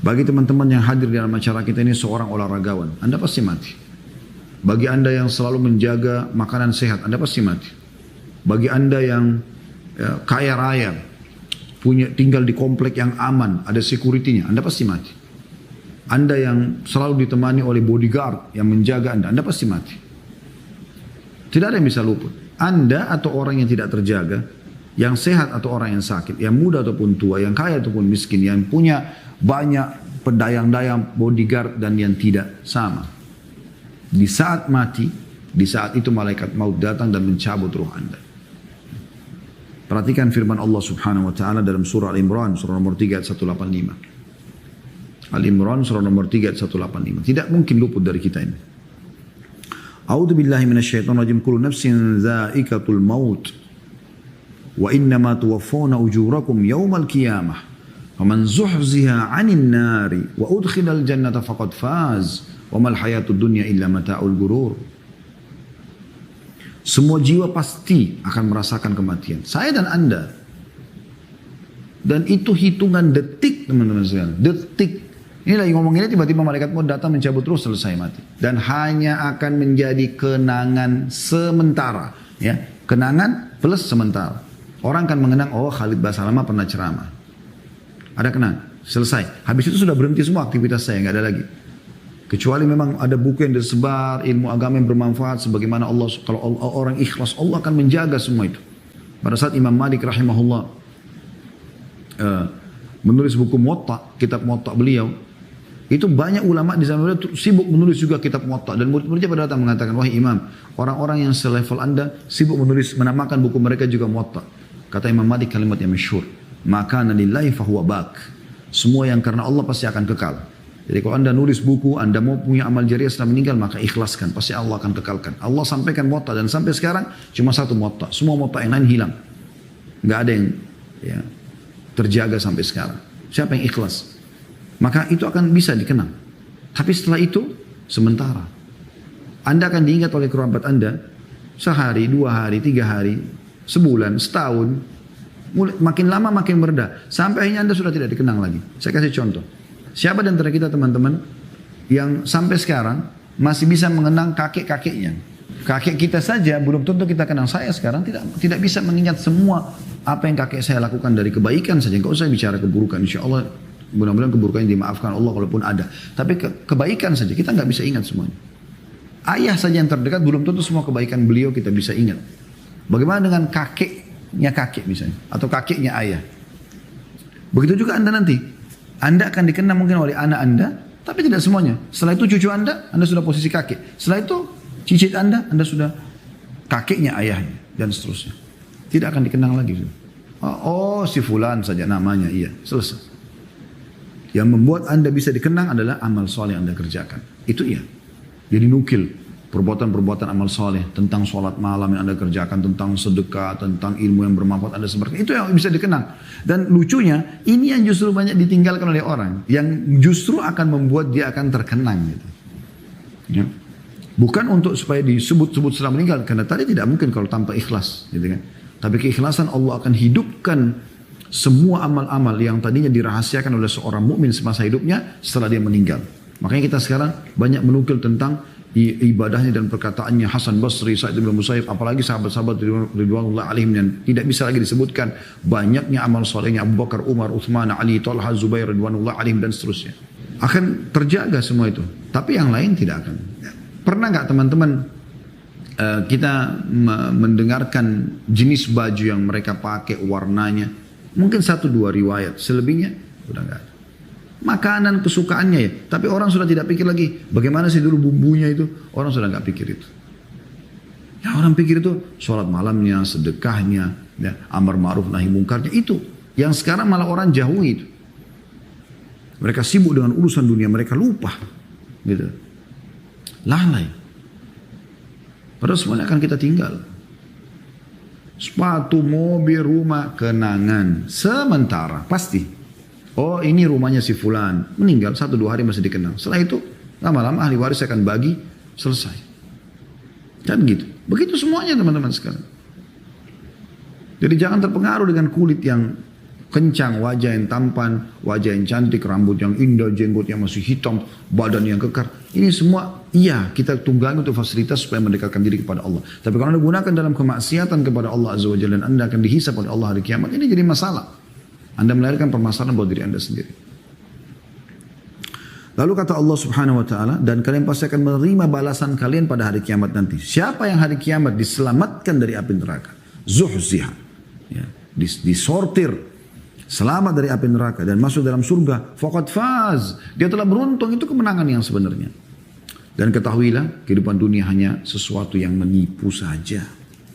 Bagi teman-teman yang hadir di dalam acara kita ini seorang olahragawan, Anda pasti mati. Bagi Anda yang selalu menjaga makanan sehat, Anda pasti mati. Bagi Anda yang kaya raya, tinggal di komplek yang aman, ada security-nya, Anda pasti mati. Anda yang selalu ditemani oleh bodyguard yang menjaga Anda pasti mati. Tidak ada yang bisa luput. Anda atau orang yang tidak terjaga, yang sehat atau orang yang sakit, yang muda ataupun tua, yang kaya ataupun miskin, yang punya banyak pendayang-dayang bodyguard dan yang tidak, sama. Di saat mati, di saat itu malaikat maut datang dan mencabut ruh Anda. Perhatikan firman Allah Subhanahu wa taala dalam surah Al-Imran, surah nomor 3 ayat 185. Al-Imran surah nomor 3 ayat 185. Tidak mungkin luput dari kita ini. A'udzu billahi minasyaitonir rajim. Kullu nafsin dha'iqatul maut. Wa innama tuwaffawna ujurakum yaumal qiyamah. Faman zuhziha 'anil nari wa udkhilal jannata faqad faz. Wa mal hayatud dunya illa mata'ul ghurur. Semua jiwa pasti akan merasakan kematian. Saya dan Anda. Dan itu hitungan detik, teman-teman sekalian. Detik. Ini lagi ngomong ini, tiba-tiba malaikat maut datang mencabut ruh, selesai mati. Dan hanya akan menjadi kenangan sementara. Ya, kenangan plus sementara. Orang akan mengenang, oh Khalid Basalamah pernah ceramah. Ada kenang, selesai. Habis itu sudah berhenti semua aktivitas saya, nggak ada lagi. Kecuali memang ada buku yang tersebar, ilmu agama yang bermanfaat, sebagaimana Allah, kalau orang ikhlas, Allah akan menjaga semua itu. Pada saat Imam Malik rahimahullah menulis buku Muwatta, kitab Muwatta beliau, itu banyak ulama di zaman beliau sibuk menulis juga kitab Muwatta, dan murid-muridnya pada datang mengatakan, wahai Imam, orang-orang yang selevel Anda sibuk menulis, menamakan buku mereka juga Muwatta. Kata Imam Malik kalimat yang masyhur, maka lillahi fahuwa bak. Semua yang karena Allah pasti akan kekal. Jadi kalau Anda nulis buku, Anda mau punya amal jariah setelah meninggal, maka ikhlaskan, pasti Allah akan kekalkan. Allah sampaikan Muwatta, dan sampai sekarang cuma satu Muwatta. Semua Muwatta yang lain hilang. Nggak ada yang ya, terjaga sampai sekarang. Siapa yang ikhlas? Maka itu akan bisa dikenang. Tapi setelah itu, sementara. Anda akan diingat oleh kerabat Anda, sehari, 2 hari, 3 hari, sebulan, setahun. Makin lama makin mereda. Sampai akhirnya Anda sudah tidak dikenang lagi. Saya kasih contoh. Siapa di antara kita teman-teman yang sampai sekarang masih bisa mengenang kakek-kakeknya? Kakek kita saja belum tentu kita kenang. Saya sekarang tidak bisa mengingat semua apa yang kakek saya lakukan dari kebaikan saja. Enggak usah bicara keburukan. Insya Allah mudah-mudahan keburukannya dimaafkan Allah kalaupun ada. Tapi kebaikan saja kita nggak bisa ingat semuanya. Ayah saja yang terdekat belum tentu semua kebaikan beliau kita bisa ingat. Bagaimana dengan kakeknya kakek misalnya atau kakeknya ayah? Begitu juga Anda nanti. Anda akan dikenang mungkin oleh anak Anda, tapi tidak semuanya. Setelah itu cucu Anda sudah posisi kakek. Setelah itu cicit Anda sudah kakeknya ayahnya dan seterusnya. Tidak akan dikenang lagi. Oh si fulan saja namanya, iya, selesai. Yang membuat Anda bisa dikenang adalah amal soleh yang Anda kerjakan. Itu iya. Jadi nukil perbuatan-perbuatan amal soleh, tentang sholat malam yang Anda kerjakan, tentang sedekah, tentang ilmu yang bermanfaat Anda sebarkan. Itu yang bisa dikenang. Dan lucunya, ini yang justru banyak ditinggalkan oleh orang, yang justru akan membuat dia akan terkenang. Gitu. Ya. Bukan untuk supaya disebut-sebut setelah meninggal, karena tadi tidak mungkin kalau tanpa ikhlas. Gitu kan. Tapi keikhlasan Allah akan hidupkan semua amal-amal yang tadinya dirahasiakan oleh seorang mukmin semasa hidupnya setelah dia meninggal. Makanya kita sekarang banyak menukil tentang ibadahnya dan perkataannya Hasan Basri, Sa'id bin Musayyib, apalagi sahabat-sahabat ridwanullah alaihim yang tidak bisa lagi disebutkan. Banyaknya amal solehnya Abu Bakar, Umar, Uthman, Ali, Talha, Zubair ridwanullah alaihim dan seterusnya. Akan terjaga semua itu. Tapi yang lain tidak akan. Pernah nggak teman-teman kita mendengarkan jenis baju yang mereka pakai, warnanya? Mungkin 1-2 riwayat, selebihnya udah nggak ada. Makanan kesukaannya ya, tapi orang sudah tidak pikir lagi bagaimana sih dulu bumbunya itu, orang sudah nggak pikir itu. Ya orang pikir itu sholat malamnya, sedekahnya, ya, amar ma'ruf nahi mungkarnya, itu yang sekarang malah orang jauhi itu. Mereka sibuk dengan urusan dunia, mereka lupa, gitu, lalai. Padahal semuanya akan kita tinggal. Sepatu, mobil, rumah, kenangan sementara pasti. Oh ini rumahnya si fulan, meninggal 1-2 hari masih dikenal. Setelah itu lama-lama ahli waris akan bagi, selesai. Dan gitu. Begitu semuanya teman-teman sekalian. Jadi jangan terpengaruh dengan kulit yang kencang, wajah yang tampan, wajah yang cantik, rambut yang indah, jenggot yang masih hitam, badan yang kekar. Ini semua iya kita tunggangi untuk fasilitas supaya mendekatkan diri kepada Allah. Tapi kalau Anda gunakan dalam kemaksiatan kepada Allah Azza wa Jalla dan Anda akan dihisab oleh Allah hari kiamat, ini jadi masalah. Anda melahirkan permasalahan buat diri Anda sendiri. Lalu kata Allah Subhanahu wa taala, dan kalian pasti akan menerima balasan kalian pada hari kiamat nanti. Siapa yang hari kiamat diselamatkan dari api neraka? Zuhziha. Ya, disortir, selamat dari api neraka dan masuk dalam surga. Faqad faz. Dia telah beruntung, itu kemenangan yang sebenarnya. Dan ketahuilah, kehidupan dunia hanya sesuatu yang menipu saja.